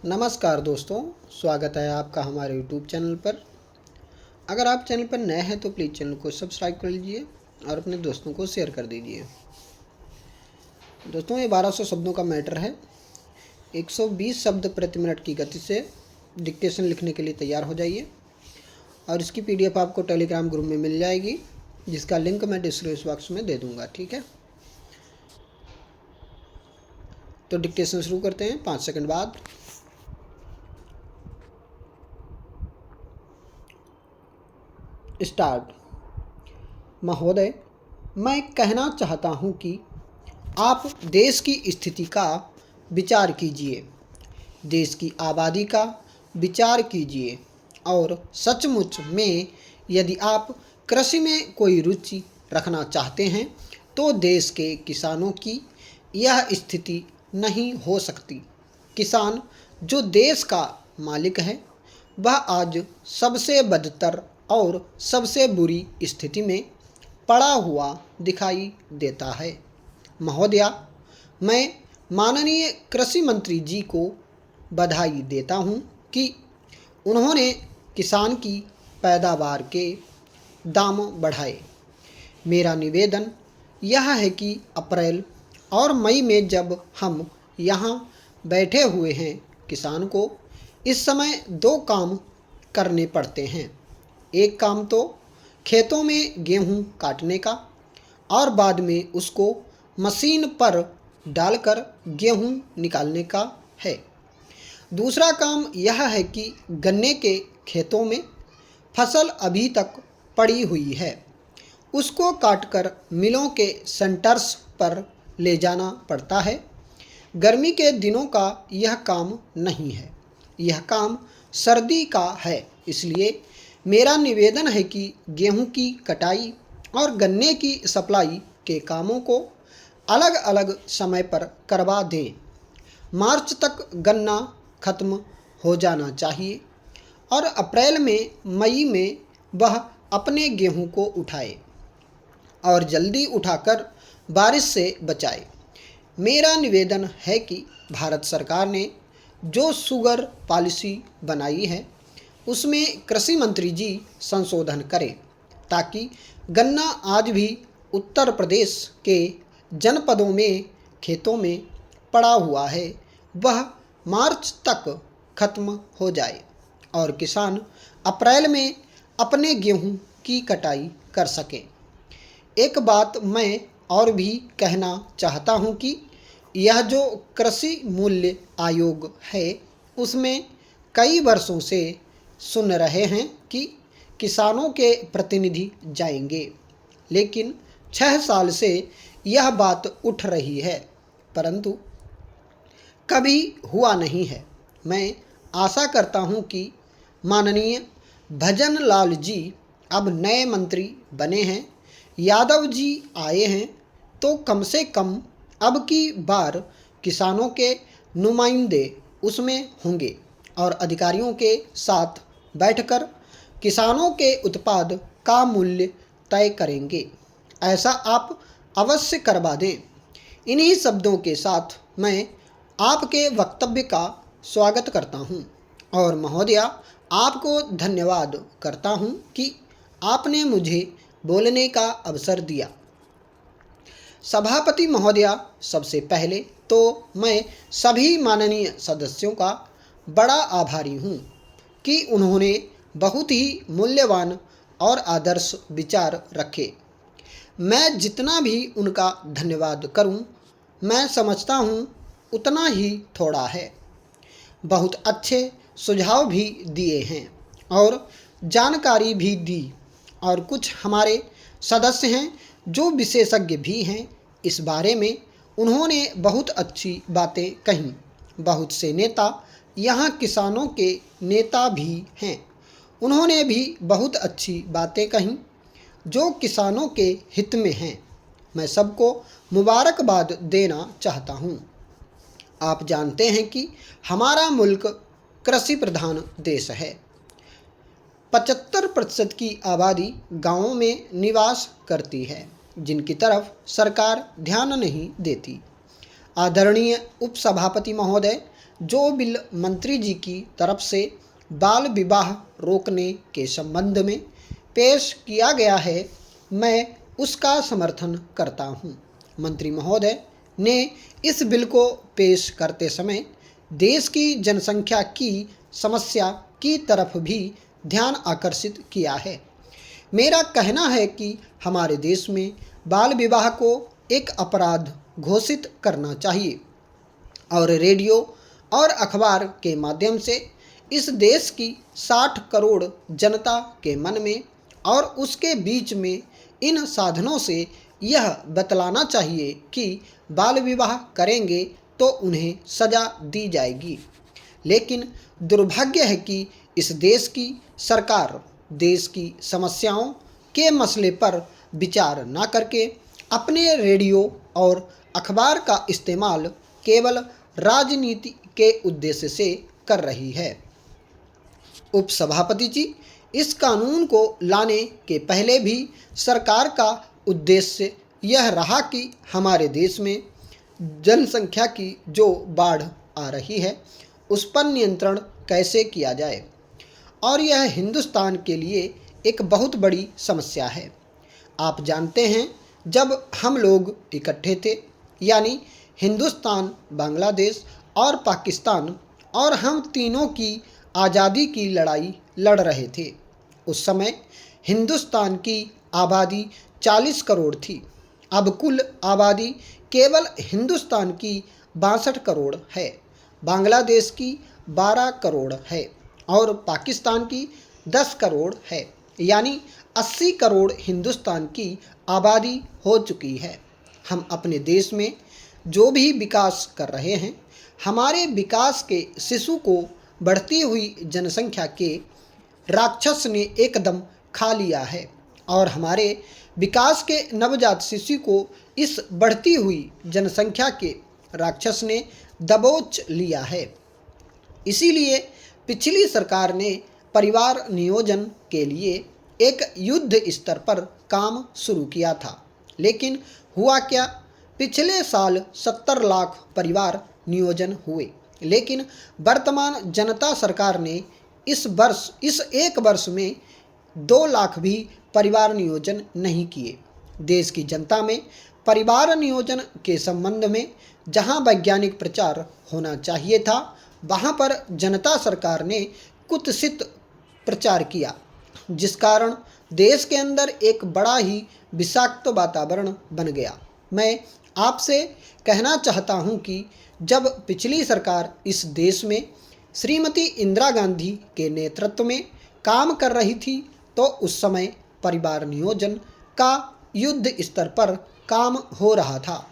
नमस्कार दोस्तों, स्वागत है आपका हमारे YouTube चैनल पर। अगर आप चैनल पर नए हैं तो प्लीज़ चैनल को सब्सक्राइब कर लीजिए और अपने दोस्तों को शेयर कर दीजिए। दोस्तों, ये 1200 शब्दों का मैटर है। 120 शब्द प्रति मिनट की गति से डिक्टेशन लिखने के लिए तैयार हो जाइए और इसकी PDF आपको टेलीग्राम ग्रुप में मिल जाएगी, जिसका लिंक मैं डिस्क्रिप्शन बॉक्स में दे दूँगा। ठीक है, तो डिक्टेशन शुरू करते हैं 5 सेकंड बाद। स्टार्ट। महोदय, मैं कहना चाहता हूं कि आप देश की स्थिति का विचार कीजिए, देश की आबादी का विचार कीजिए और सचमुच में यदि आप कृषि में कोई रुचि रखना चाहते हैं तो देश के किसानों की यह स्थिति नहीं हो सकती। किसान जो देश का मालिक है वह आज सबसे बदतर और सबसे बुरी स्थिति में पड़ा हुआ दिखाई देता है। महोदया, मैं माननीय कृषि मंत्री जी को बधाई देता हूं कि उन्होंने किसान की पैदावार के दाम बढ़ाए। मेरा निवेदन यह है कि अप्रैल और मई में जब हम यहाँ बैठे हुए हैं, किसान को इस समय 2 काम करने पड़ते हैं। एक काम तो खेतों में गेहूं काटने का और बाद में उसको मशीन पर डालकर गेहूं निकालने का है। दूसरा काम यह है कि गन्ने के खेतों में फसल अभी तक पड़ी हुई है, उसको काटकर मिलों के सेंटर्स पर ले जाना पड़ता है। गर्मी के दिनों का यह काम नहीं है, यह काम सर्दी का है। इसलिए मेरा निवेदन है कि गेहूं की कटाई और गन्ने की सप्लाई के कामों को अलग अलग समय पर करवा दें। मार्च तक गन्ना खत्म हो जाना चाहिए और अप्रैल में मई में वह अपने गेहूं को उठाए और जल्दी उठाकर बारिश से बचाए। मेरा निवेदन है कि भारत सरकार ने जो शुगर पॉलिसी बनाई है उसमें कृषि मंत्री जी संशोधन करें ताकि गन्ना आज भी उत्तर प्रदेश के जनपदों में खेतों में पड़ा हुआ है, वह मार्च तक खत्म हो जाए और किसान अप्रैल में अपने गेहूं की कटाई कर सकें। एक बात मैं और भी कहना चाहता हूं कि यह जो कृषि मूल्य आयोग है उसमें कई वर्षों से सुन रहे हैं कि किसानों के प्रतिनिधि जाएंगे, लेकिन 6 साल से यह बात उठ रही है परंतु कभी हुआ नहीं है। मैं आशा करता हूं कि माननीय भजन लाल जी अब नए मंत्री बने हैं, यादव जी आए हैं, तो कम से कम अब की बार किसानों के नुमाइंदे उसमें होंगे और अधिकारियों के साथ बैठकर किसानों के उत्पाद का मूल्य तय करेंगे। ऐसा आप अवश्य करवा दें। इन्हीं शब्दों के साथ मैं आपके वक्तव्य का स्वागत करता हूं और महोदया, आपको धन्यवाद करता हूं कि आपने मुझे बोलने का अवसर दिया। सभापति महोदया, सबसे पहले तो मैं सभी माननीय सदस्यों का बड़ा आभारी हूं कि उन्होंने बहुत ही मूल्यवान और आदर्श विचार रखे। मैं जितना भी उनका धन्यवाद करूं, मैं समझता हूं उतना ही थोड़ा है। बहुत अच्छे सुझाव भी दिए हैं और जानकारी भी दी और कुछ हमारे सदस्य हैं जो विशेषज्ञ भी हैं इस बारे में, उन्होंने बहुत अच्छी बातें कहीं। बहुत से नेता यहाँ किसानों के नेता भी हैं, उन्होंने भी बहुत अच्छी बातें कहीं जो किसानों के हित में हैं। मैं सबको मुबारकबाद देना चाहता हूँ। आप जानते हैं कि हमारा मुल्क कृषि प्रधान देश है। 75% की आबादी गाँवों में निवास करती है, जिनकी तरफ सरकार ध्यान नहीं देती। आदरणीय उपसभापति महोदय, जो बिल मंत्री जी की तरफ से बाल विवाह रोकने के संबंध में पेश किया गया है, मैं उसका समर्थन करता हूँ। मंत्री महोदय ने इस बिल को पेश करते समय देश की जनसंख्या की समस्या की तरफ भी ध्यान आकर्षित किया है। मेरा कहना है कि हमारे देश में बाल विवाह को एक अपराध घोषित करना चाहिए और रेडियो और अखबार के माध्यम से इस देश की 60 करोड़ जनता के मन में और उसके बीच में इन साधनों से यह बतलाना चाहिए कि बाल विवाह करेंगे तो उन्हें सज़ा दी जाएगी। लेकिन दुर्भाग्य है कि इस देश की सरकार देश की समस्याओं के मसले पर विचार न करके अपने रेडियो और अखबार का इस्तेमाल केवल राजनीति के उद्देश्य से कर रही है। उपसभापति जी, इस कानून को लाने के पहले भी सरकार का उद्देश्य यह रहा कि हमारे देश में जनसंख्या की जो बाढ़ आ रही है उस पर नियंत्रण कैसे किया जाए, और यह हिंदुस्तान के लिए एक बहुत बड़ी समस्या है। आप जानते हैं, जब हम लोग इकट्ठे थे, यानी हिंदुस्तान, बांग्लादेश और पाकिस्तान, और हम तीनों की आज़ादी की लड़ाई लड़ रहे थे, उस समय हिंदुस्तान की आबादी 40 करोड़ थी। अब कुल आबादी केवल हिंदुस्तान की 62 करोड़ है, बांग्लादेश की 12 करोड़ है और पाकिस्तान की 10 करोड़ है, यानी 80 करोड़ हिंदुस्तान की आबादी हो चुकी है। हम अपने देश में जो भी विकास कर रहे हैं, हमारे विकास के शिशु को बढ़ती हुई जनसंख्या के राक्षस ने एकदम खा लिया है और हमारे विकास के नवजात शिशु को इस बढ़ती हुई जनसंख्या के राक्षस ने दबोच लिया है। इसीलिए पिछली सरकार ने परिवार नियोजन के लिए एक युद्ध स्तर पर काम शुरू किया था, लेकिन हुआ क्या, पिछले साल 70 लाख परिवार नियोजन हुए, लेकिन वर्तमान जनता सरकार ने इस एक वर्ष में 2 लाख भी परिवार नियोजन नहीं किए। देश की जनता में परिवार नियोजन के संबंध में जहां वैज्ञानिक प्रचार होना चाहिए था, वहां पर जनता सरकार ने कुत्सित प्रचार किया, जिस कारण देश के अंदर एक बड़ा ही विषाक्त वातावरण बन गया। मैं आपसे कहना चाहता हूं कि जब पिछली सरकार इस देश में श्रीमती इंदिरा गांधी के नेतृत्व में काम कर रही थी, तो उस समय परिवार नियोजन का युद्ध स्तर पर काम हो रहा था।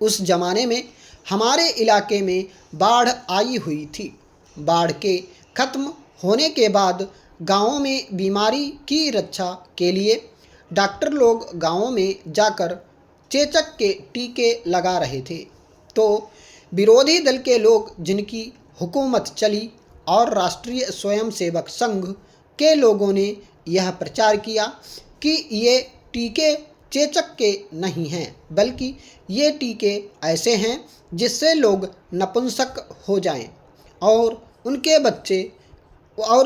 उस जमाने में हमारे इलाके में बाढ़ आई हुई थी। बाढ़ के खत्म होने के बाद गांवों में बीमारी की रक्षा के लिए डॉक्टर लोग गांवों में जाकर चेचक के टीके लगा रहे थे, तो विरोधी दल के लोग, जिनकी हुकूमत चली, और राष्ट्रीय स्वयंसेवक संघ के लोगों ने यह प्रचार किया कि ये टीके चेचक के नहीं हैं, बल्कि ये टीके ऐसे हैं जिससे लोग नपुंसक हो जाएं और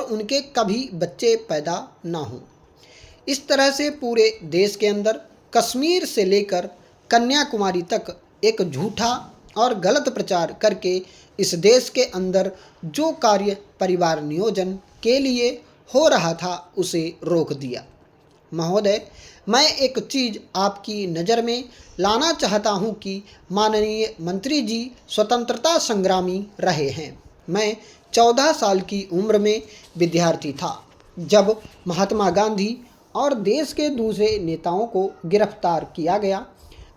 उनके कभी बच्चे पैदा ना हों। इस तरह से पूरे देश के अंदर कश्मीर से लेकर कन्याकुमारी तक एक झूठा और गलत प्रचार करके इस देश के अंदर जो कार्य परिवार नियोजन के लिए हो रहा था उसे रोक दिया। महोदय, मैं एक चीज़ आपकी नज़र में लाना चाहता हूं कि माननीय मंत्री जी स्वतंत्रता संग्रामी रहे हैं। मैं 14 साल की उम्र में विद्यार्थी था जब महात्मा गांधी और देश के दूसरे नेताओं को गिरफ्तार किया गया।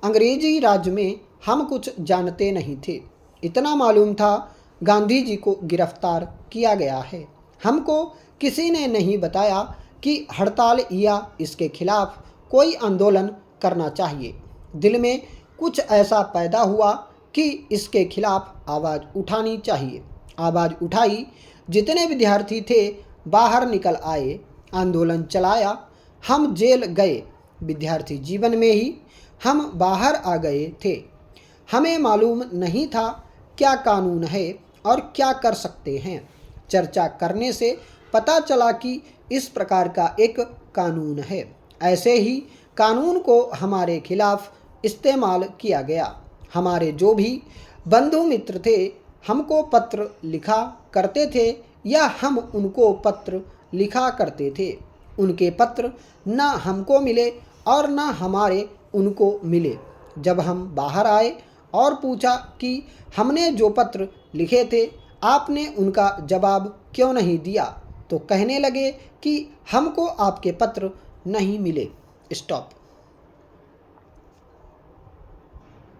अंग्रेजी राज में हम कुछ जानते नहीं थे, इतना मालूम था गांधी जी को गिरफ्तार किया गया है। हमको किसी ने नहीं बताया कि हड़ताल या इसके खिलाफ कोई आंदोलन करना चाहिए। दिल में कुछ ऐसा पैदा हुआ कि इसके खिलाफ आवाज़ उठानी चाहिए। आवाज़ उठाई, जितने विद्यार्थी थे बाहर निकल आए, आंदोलन चलाया, हम जेल गए। विद्यार्थी जीवन में ही हम बाहर आ गए थे। हमें मालूम नहीं था क्या कानून है और क्या कर सकते हैं। चर्चा करने से पता चला कि इस प्रकार का एक कानून है। ऐसे ही कानून को हमारे खिलाफ इस्तेमाल किया गया। हमारे जो भी बंधु मित्र थे हमको पत्र लिखा करते थे या हम उनको पत्र लिखा करते थे। उनके पत्र न हमको मिले और न हमारे उनको मिले। जब हम बाहर आए और पूछा कि हमने जो पत्र लिखे थे आपने उनका जवाब क्यों नहीं दिया, तो कहने लगे कि हमको आपके पत्र नहीं मिले। स्टॉप।